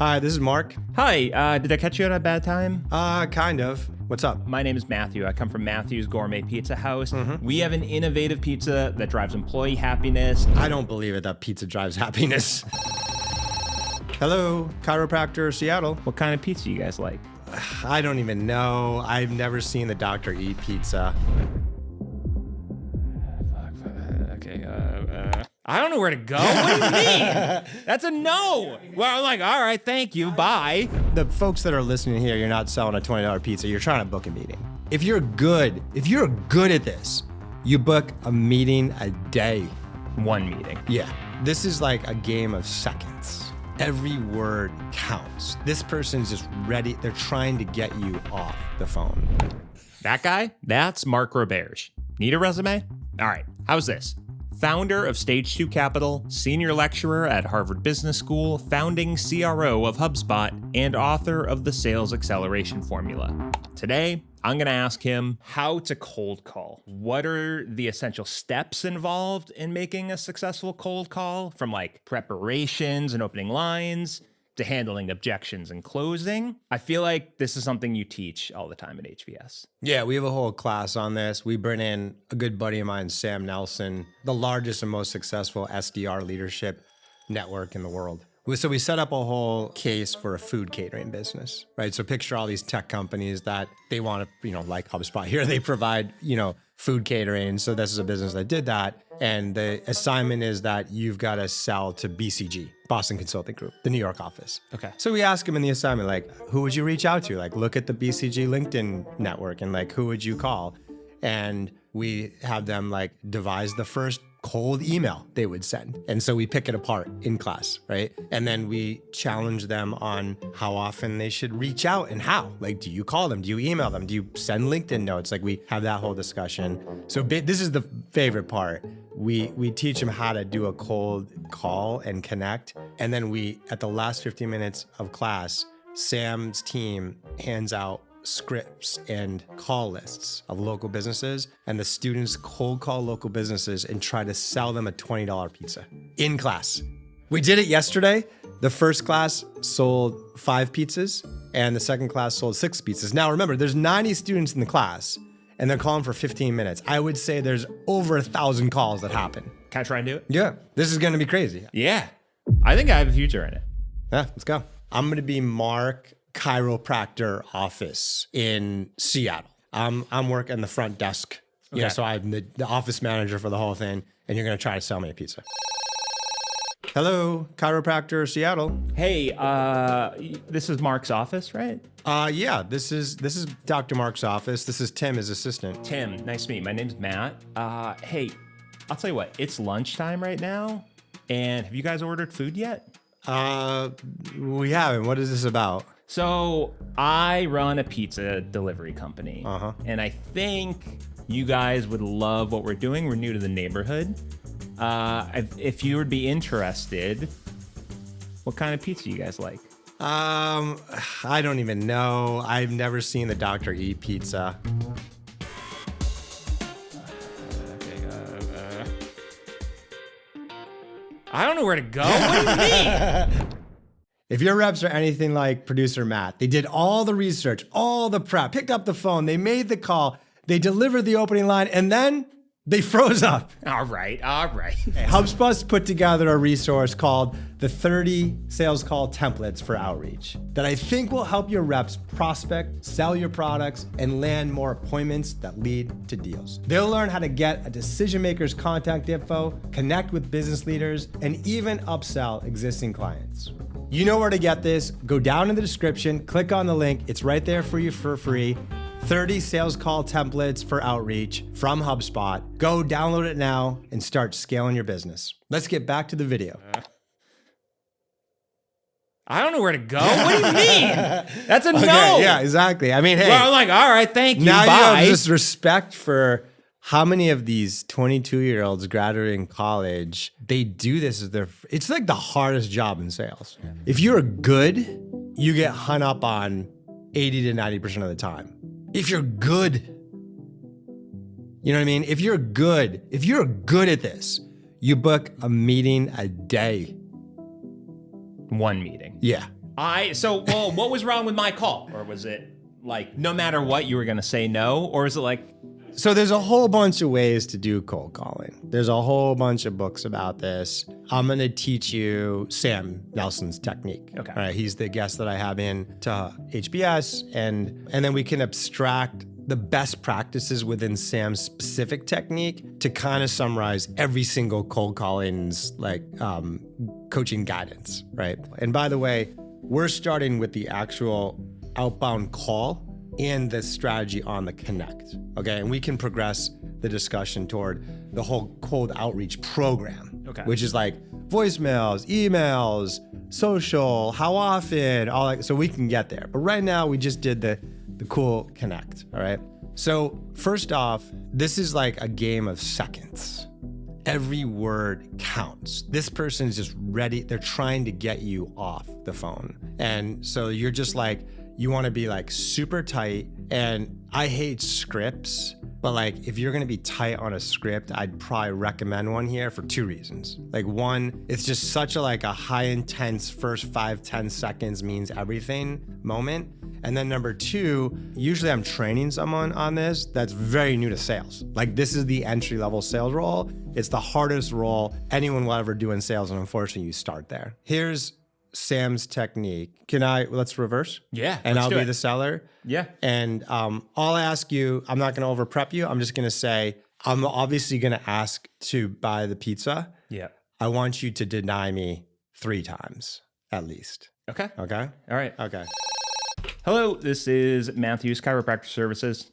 Hi, this is Mark. Hi, did I catch you at a bad time? Kind of. What's up? My name is Matthew. I come from Matthew's Gourmet Pizza House. We have an innovative pizza that drives employee happiness. I don't believe it that pizza drives happiness. Hello, chiropractor, Seattle. What kind of pizza you guys like? I don't even know. I've never seen the doctor eat pizza. Okay, I don't know where to go. What do you mean? That's a no. Well, I'm like, all right, thank you, bye. The folks that are listening here, you're not selling a $20 pizza. You're trying to book a meeting. If you're good at this, you book a meeting a day. One meeting. Yeah. This is like a game of seconds. Every word counts. This person's just ready. They're trying to get you off the phone. That guy? That's Mark Roberge. Need a resume? All right, how's this? Founder of Stage 2 Capital, senior lecturer at Harvard Business School, founding CRO of HubSpot, and author of the Sales Acceleration Formula. Today, I'm going to ask him how to cold call. What are the essential steps involved in making a successful cold call, from like preparations and opening lines to handling objections and closing? I feel like this is something you teach all the time at HBS. Yeah, we have a whole class on this. We bring in a good buddy of mine, Sam Nelson, the largest and most successful SDR leadership network in the world. So we set up a whole case for a food catering business, right? So picture all these tech companies that they want to, like HubSpot here, they provide, food catering. So this is a business that did that. And the assignment is that you've got to sell to BCG, Boston Consulting Group, the New York office. Okay. So we ask them in the assignment, like, who would you reach out to? Like, look at the BCG LinkedIn network and like, who would you call? And we have them like devise the first cold email they would send. And so we pick it apart in class, right? And then we challenge them on how often they should reach out and how. Like, do you call them? Do you email them? Do you send LinkedIn notes? Like, we have that whole discussion. So this is the favorite part. We teach them how to do a cold call and connect. And then at the last 15 minutes of class, Sam's team hands out scripts and call lists of local businesses, and the students cold call local businesses and try to sell them a $20 pizza in class. We did it yesterday. The first class sold 5 pizzas and the second class sold 6 pizzas. Now remember, there's 90 students in the class and they're calling for 15 minutes. I would say there's over 1,000 calls that happen. Can I try and do it? Yeah, this is gonna be crazy. Yeah, I think I have a future in it. Yeah, let's go. I'm gonna be Mark Chiropractor office in Seattle. I'm working the front desk. Okay. So I'm the office manager for the whole thing, and you're gonna try to sell me a pizza. Hello, chiropractor, Seattle. Hey, this is Mark's office, right? Yeah, this is Dr. Mark's office. This is Tim, his assistant. Tim, nice to meet you. My name's Matt. Hey, I'll tell you what, it's lunchtime right now, and have you guys ordered food yet? We haven't. What is this about? So I run a pizza delivery company, and I think you guys would love what we're doing. We're new to the neighborhood. If you would be interested, what kind of pizza you guys like? I don't even know. I've never seen the doctor eat pizza. I don't know where to go. What do you mean? If your reps are anything like producer Matt, they did all the research, all the prep, picked up the phone, they made the call, they delivered the opening line, and then they froze up. All right. HubSpot's put together a resource called the 30 Sales Call Templates for Outreach that I think will help your reps prospect, sell your products, and land more appointments that lead to deals. They'll learn how to get a decision maker's contact info, connect with business leaders, and even upsell existing clients. You know where to get this. Go down in the description, click on the link. It's right there for you for free. 30 sales call templates for outreach from HubSpot. Go download it now and start scaling your business. Let's get back to the video. I don't know where to go. What do you mean? That's a no. Yeah, exactly. I mean, hey. Well, I'm like, all right, thank you, now bye. You have this respect for how many of these 22-year-olds graduating college, they do this as it's like the hardest job in sales. If you're good, you get hung up on 80 to 90% of the time. If you're good, you know what I mean? If you're good at this, you book a meeting a day. One meeting. Yeah. What was wrong with my call? Or was it like, no matter what, you were going to say no? Or is it like... So there's a whole bunch of ways to do cold calling. There's a whole bunch of books about this. I'm going to teach you Sam Nelson's technique. Okay. All right. He's the guest that I have in to HBS. And then we can abstract the best practices within Sam's specific technique to kind of summarize every single cold calling's coaching guidance, right? And by the way, we're starting with the actual outbound call and the strategy on the connect, okay? And we can progress the discussion toward the whole cold outreach program, okay, which is like voicemails, emails, social, how often, all that, so we can get there. But right now, we just did the cool connect, all right? So first off, this is like a game of seconds. Every word counts. This person is just ready. They're trying to get you off the phone. And so you're just like, you want to be like super tight. And I hate scripts, but like if you're going to be tight on a script, I'd probably recommend one here for 2 reasons. Like one, it's just such a high intense first 5-10 seconds means everything moment. And then number 2, usually I'm training someone on this that's very new to sales. Like this is the entry level sales role. It's the hardest role anyone will ever do in sales. And unfortunately you start there. Here's Sam's technique. Let's reverse? Yeah. And I'll be the seller. Yeah. And I'll ask you, I'm not going to over prep you. I'm just going to say, I'm obviously going to ask to buy the pizza. Yeah. I want you to deny me 3 times at least. Okay. Okay. All right. Okay. Hello, this is Matthew's Chiropractor Services.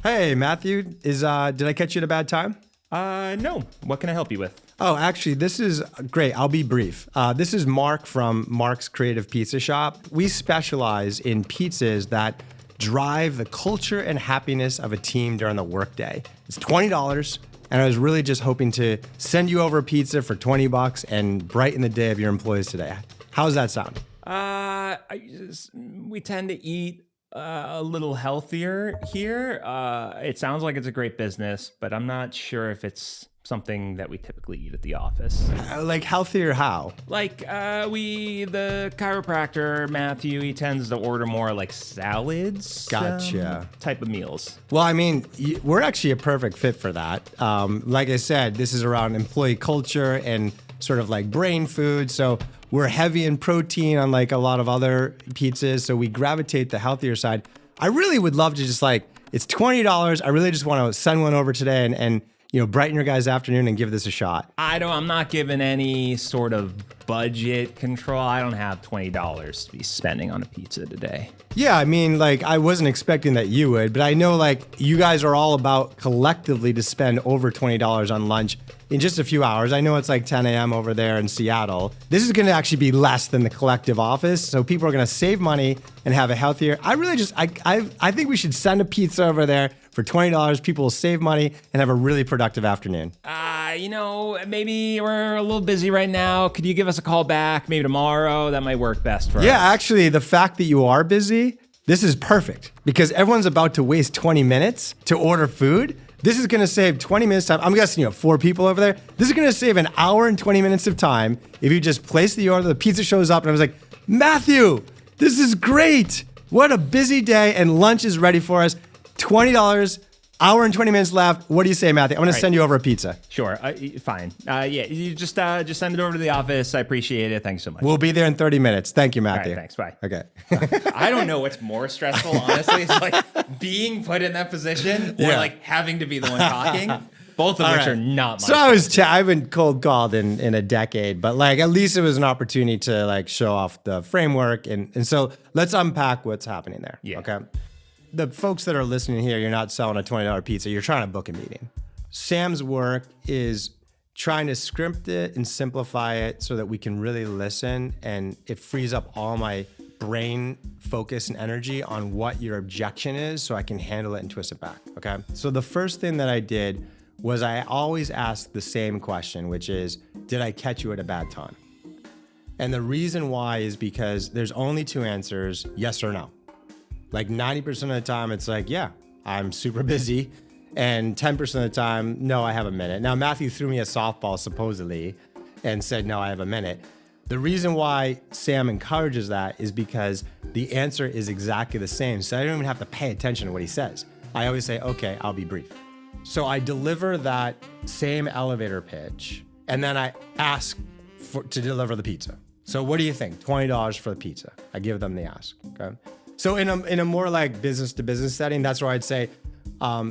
Hey, Matthew, did I catch you at a bad time? No. What can I help you with? Oh, actually, this is great. I'll be brief. This is Mark from Mark's Creative Pizza Shop. We specialize in pizzas that drive the culture and happiness of a team during the workday. It's $20, and I was really just hoping to send you over a pizza for $20 and brighten the day of your employees today. How's that sound? We tend to eat a little healthier here. It sounds like it's a great business, but I'm not sure if it's something that we typically eat at the office. Like healthier how? Like the chiropractor, Matthew, he tends to order more like salads. Gotcha. Type of meals. Well, I mean, we're actually a perfect fit for that. Like I said, this is around employee culture and sort of like brain food. So we're heavy in protein, unlike a lot of other pizzas. So we gravitate the healthier side. I really would love to just it's $20. I really just want to send one over today and brighten your guys' afternoon and give this a shot. I'm not giving any sort of budget control. I don't have $20 to be spending on a pizza today. Yeah, I mean, I wasn't expecting that you would, but I know you guys are all about collectively to spend over $20 on lunch in just a few hours. I know it's 10 a.m. over there in Seattle. This is going to actually be less than the collective office, so people are going to save money and have a healthier. I think we should send a pizza over there for $20. People will save money and have a really productive afternoon. Maybe we're a little busy right now. Could you give us a call back maybe tomorrow? That might work best for us. Yeah, actually, the fact that you are busy, this is perfect because everyone's about to waste 20 minutes to order food. This is going to save 20 minutes time. I'm guessing you have 4 people over there. This is going to save an hour and 20 minutes of time if you just place the order, the pizza shows up, and I was like, Matthew, this is great. What a busy day, and lunch is ready for us. $20, hour and 20 minutes left. What do you say, Matthew? I'm going to send you over a pizza. Sure. Fine. You just send it over to the office. I appreciate it. Thanks so much. We'll be there in 30 minutes. Thank you, Matthew. All right, thanks. Bye. Okay. I don't know what's more stressful, honestly. It's being put in that position or having to be the one talking. Both of which are not my So I haven't cold called in a decade, but at least it was an opportunity to show off the framework. And so let's unpack what's happening there. Yeah. Okay. The folks that are listening here, you're not selling a $20 pizza. You're trying to book a meeting. Sam's work is trying to script it and simplify it so that we can really listen, and it frees up all my brain focus and energy on what your objection is so I can handle it and twist it back, okay? So the first thing that I did was I always ask the same question, which is, did I catch you at a bad time? And the reason why is because there's only 2 answers, yes or no. 90% of the time, it's yeah, I'm super busy. And 10% of the time, no, I have a minute. Now, Matthew threw me a softball, supposedly, and said, no, I have a minute. The reason why Sam encourages that is because the answer is exactly the same. So I don't even have to pay attention to what he says. I always say, okay, I'll be brief. So I deliver that same elevator pitch, and then I ask to deliver the pizza. So what do you think? $20 for the pizza. I give them the ask, okay? So in a more like business to business setting, that's where I'd say,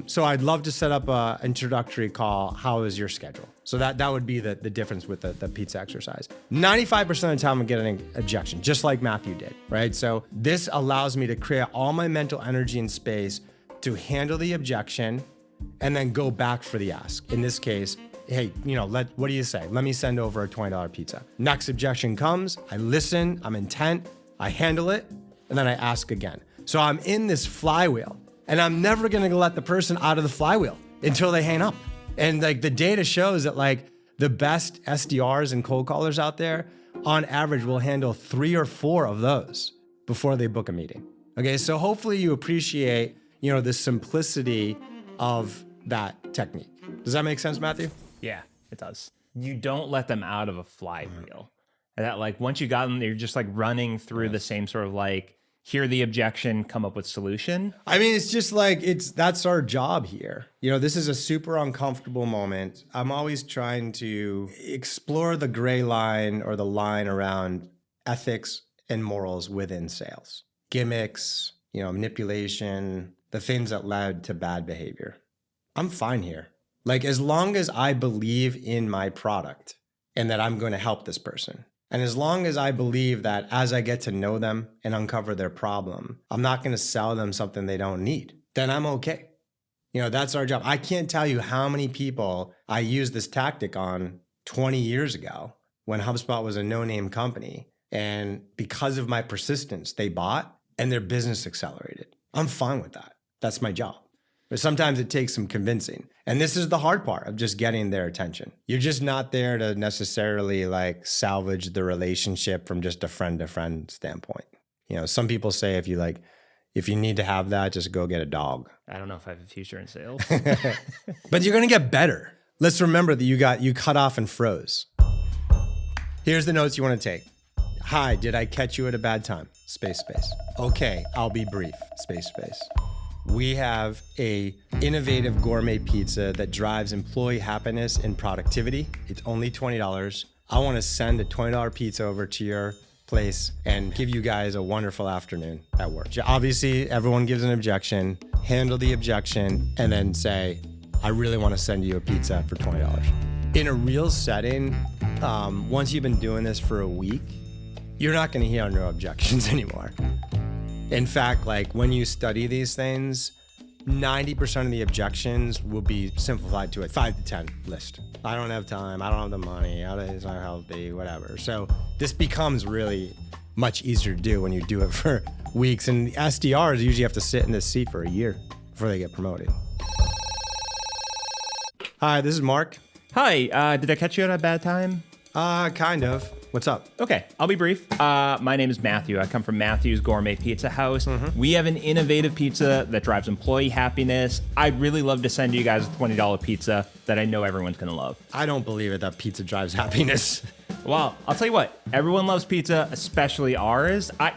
so I'd love to set up an introductory call. How is your schedule? So that would be the difference with the pizza exercise. 95% of the time I'm getting an objection, just like Matthew did, right? So this allows me to create all my mental energy and space to handle the objection and then go back for the ask. In this case, hey, what do you say? Let me send over a $20 pizza. Next objection comes, I listen, I'm intent, I handle it, and then I ask again. So I'm in this flywheel, and I'm never gonna let the person out of the flywheel until they hang up. And like the data shows that like the best SDRs and cold callers out there, on average, will handle 3 or 4 of those before they book a meeting. Okay, so hopefully you appreciate, the simplicity of that technique. Does that make sense, Matthew? Yeah, it does. You don't let them out of a flywheel. And that like once you got them, you're just like running through the same sort of like, hear the objection, come up with solution. I mean, it's just like, that's our job here. This is a super uncomfortable moment. I'm always trying to explore the gray line or the line around ethics and morals within sales. Gimmicks, manipulation, the things that led to bad behavior. I'm fine here. Like, as long as I believe in my product and that I'm going to help this person, and as long as I believe that as I get to know them and uncover their problem, I'm not going to sell them something they don't need, then I'm okay. That's our job. I can't tell you how many people I used this tactic on 20 years ago when HubSpot was a no-name company. And because of my persistence, they bought and their business accelerated. I'm fine with that. That's my job. But sometimes it takes some convincing. And this is the hard part of just getting their attention. You're just not there to necessarily like salvage the relationship from just a friend to friend standpoint. Some people say if you need to have that, just go get a dog. I don't know if I have a future in sales. But you're going to get better. Let's remember that you cut off and froze. Here's the notes you want to take. Hi, did I catch you at a bad time? Space. Okay, I'll be brief. Space. We have a innovative gourmet pizza that drives employee happiness and productivity. It's only $20. I want to send a $20 pizza over to your place and give you guys a wonderful afternoon at work. Obviously, everyone gives an objection, handle the objection, and then say, I really want to send you a pizza for $20. In a real setting, once you've been doing this for a week, you're not going to hear no objections anymore. In fact, like when you study these things, 90% of the objections will be simplified to a 5 to 10 list. I don't have time. I don't have the money. It's not healthy, whatever. So this becomes really much easier to do when you do it for weeks. And the SDRs usually have to sit in this seat for a year before they get promoted. Hi, this is Mark. Hi, did I catch you at a bad time? Kind of. What's up? Okay, I'll be brief. My name is Matthew. I come from Matthew's Gourmet Pizza House. Mm-hmm. We have an innovative pizza that drives employee happiness. I'd really love to send you guys a $20 pizza that I know everyone's going to love. I don't believe it that pizza drives happiness. Well, I'll tell you what. Everyone loves pizza, especially ours. I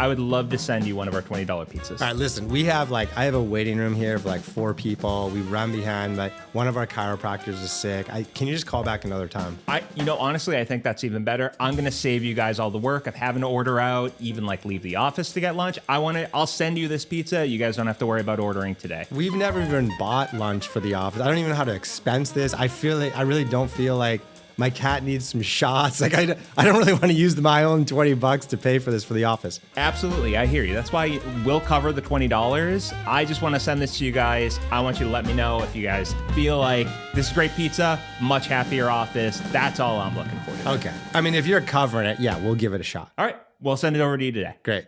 would love to send you one of our $20 pizzas. All right, listen. I have a waiting room here for like 4 people. We run behind. Like one of our chiropractors is sick. Can you just call back another time? Honestly, I think that's even better. I'm gonna save you guys all the work of having to order out, even like leave the office to get lunch. I'll send you this pizza. You guys don't have to worry about ordering today. We've never even bought lunch for the office. I don't even know how to expense this. I really don't feel like my cat needs some shots. Like I don't really want to use my own $20 to pay for this for the office. Absolutely, I hear you. That's why we'll cover the $20. I just want to send this to you guys. I want you to let me know if you guys feel like this is great pizza, much happier office. That's all I'm looking for today. Okay. I mean, if you're covering it, yeah, we'll give it a shot. All right, we'll send it over to you today. Great.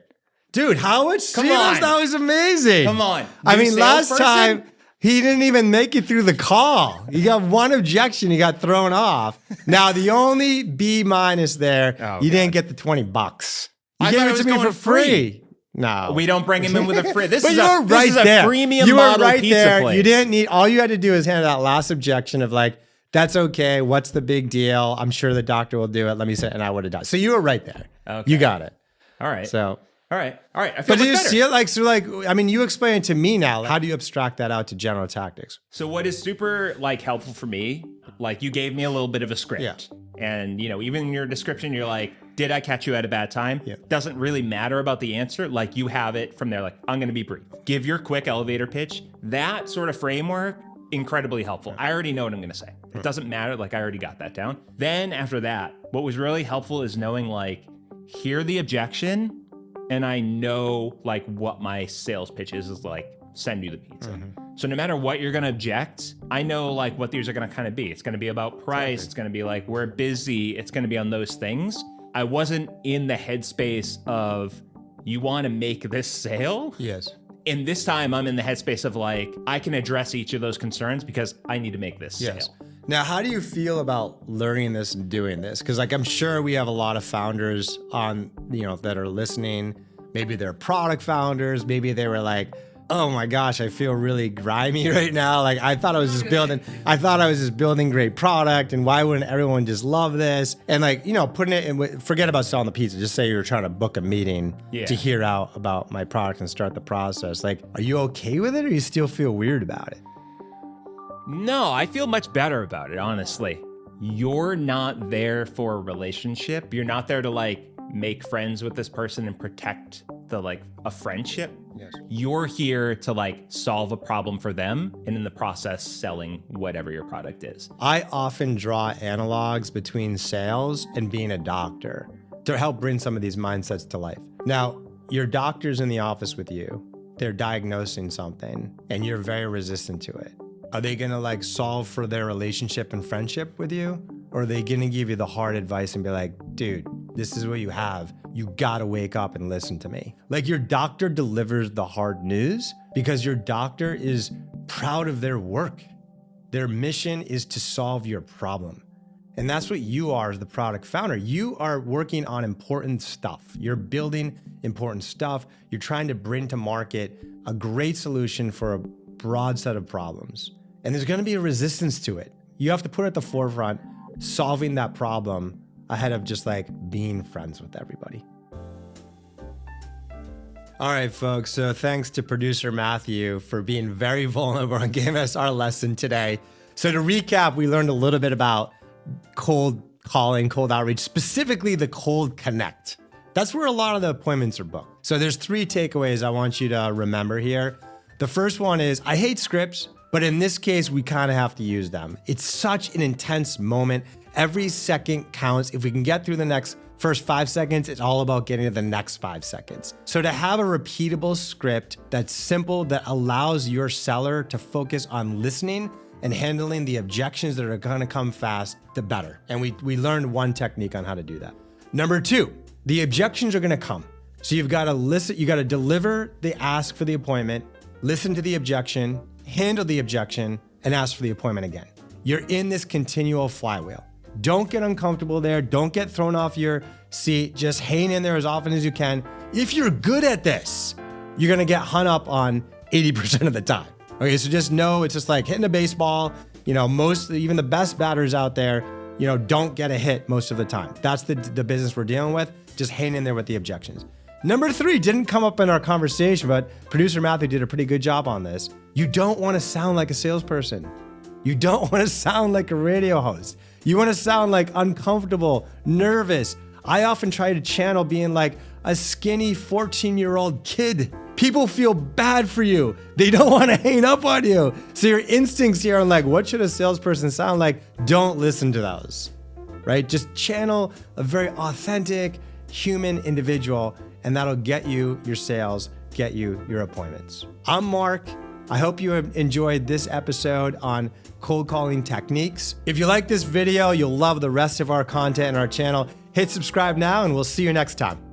Dude, how much Come sales? on. That was amazing. Come on. I mean, last time he didn't even make it through the call. You got one objection, he got thrown off. Now, the only B- there, you didn't get the $20. You gave it to me for free. No. We don't bring him in with a free. This but is you were right this is there. A premium you were model right pizza there. place. You didn't need, all you had to do is handle that last objection of like, That's okay. What's the big deal? I'm sure the doctor will do it. Let me say, and I would have done. So you were right there. Okay. You got it. All right. So. All right. I feel But do you better. see it I mean, you explain it to me now. How do you abstract that out to general tactics? So what is super helpful for me, you gave me a little bit of a script. Yeah. And, even in your description, you're like, did I catch you at a bad time? Yeah. Doesn't really matter about the answer. You have it from there. I'm going to be brief. Give your quick elevator pitch. That sort of framework, incredibly helpful. I already know what I'm going to say. It doesn't matter. I already got that down. Then after that, what was really helpful is knowing hear the objection. And I know what my sales pitch is send you the pizza. Mm-hmm. So no matter what you're going to object, I know what these are going to kind of be. It's going to be about price. Exactly. It's going to be we're busy. It's going to be on those things. I wasn't in the headspace of you want to make this sale. Yes. And this time I'm in the headspace of I can address each of those concerns because I need to make this sale. Now, how do you feel about learning this and doing this? Because I'm sure we have a lot of founders on, that are listening. Maybe they're product founders. Maybe they were oh my gosh, I feel really grimy right now. I thought I was just building great product, and why wouldn't everyone just love this? And putting it in, forget about selling the pizza. Just say you're trying to book a meeting to hear out about my product and start the process. Are you okay with it, or you still feel weird about it? No, I feel much better about it, honestly. You're not there for a relationship. You're not there to make friends with this person and protect a friendship. Yes. You're here to solve a problem for them, and in the process selling whatever your product is. I often draw analogs between sales and being a doctor to help bring some of these mindsets to life. Now, your doctor's in the office with you. They're diagnosing something and you're very resistant to it. Are they gonna solve for their relationship and friendship with you? Or are they gonna give you the hard advice and be like, dude, this is what you have. You gotta wake up and listen to me. Your doctor delivers the hard news because your doctor is proud of their work. Their mission is to solve your problem. And that's what you are as the product founder. You are working on important stuff. You're building important stuff. You're trying to bring to market a great solution for a broad set of problems. And there's gonna be a resistance to it. You have to put it at the forefront, solving that problem ahead of just being friends with everybody. All right, folks. So thanks to producer Matthew for being very vulnerable and giving us our lesson today. So to recap, we learned a little bit about cold calling, cold outreach, specifically the cold connect. That's where a lot of the appointments are booked. So there's 3 takeaways I want you to remember here. The first one is, I hate scripts, but in this case, we kind of have to use them. It's such an intense moment. Every second counts. If we can get through the first 5 seconds, it's all about getting to the next 5 seconds. So to have a repeatable script that's simple, that allows your seller to focus on listening and handling the objections that are gonna come fast, the better. And we learned one technique on how to do that. Number 2, the objections are gonna come. So you've gotta listen, you gotta deliver the ask for the appointment, listen to the objection, handle the objection, and ask for the appointment again. You're in this continual flywheel. Don't get uncomfortable there. Don't get thrown off your seat. Just hang in there as often as you can. If you're good at this, you're gonna get hung up on 80% of the time. Okay, so just know it's just like hitting a baseball. Even the best batters out there, don't get a hit most of the time. That's the business we're dealing with. Just hang in there with the objections. Number 3 didn't come up in our conversation, but producer Matthew did a pretty good job on this. You don't want to sound like a salesperson. You don't want to sound like a radio host. You want to sound uncomfortable, nervous. I often try to channel being a skinny 14-year-old kid. People feel bad for you. They don't want to hang up on you. So your instincts here are what should a salesperson sound like? Don't listen to those, right? Just channel a very authentic human individual, and that'll get you your sales, get you your appointments. I'm Mark. I hope you enjoyed this episode on cold calling techniques. If you like this video, you'll love the rest of our content on our channel. Hit subscribe now, and we'll see you next time.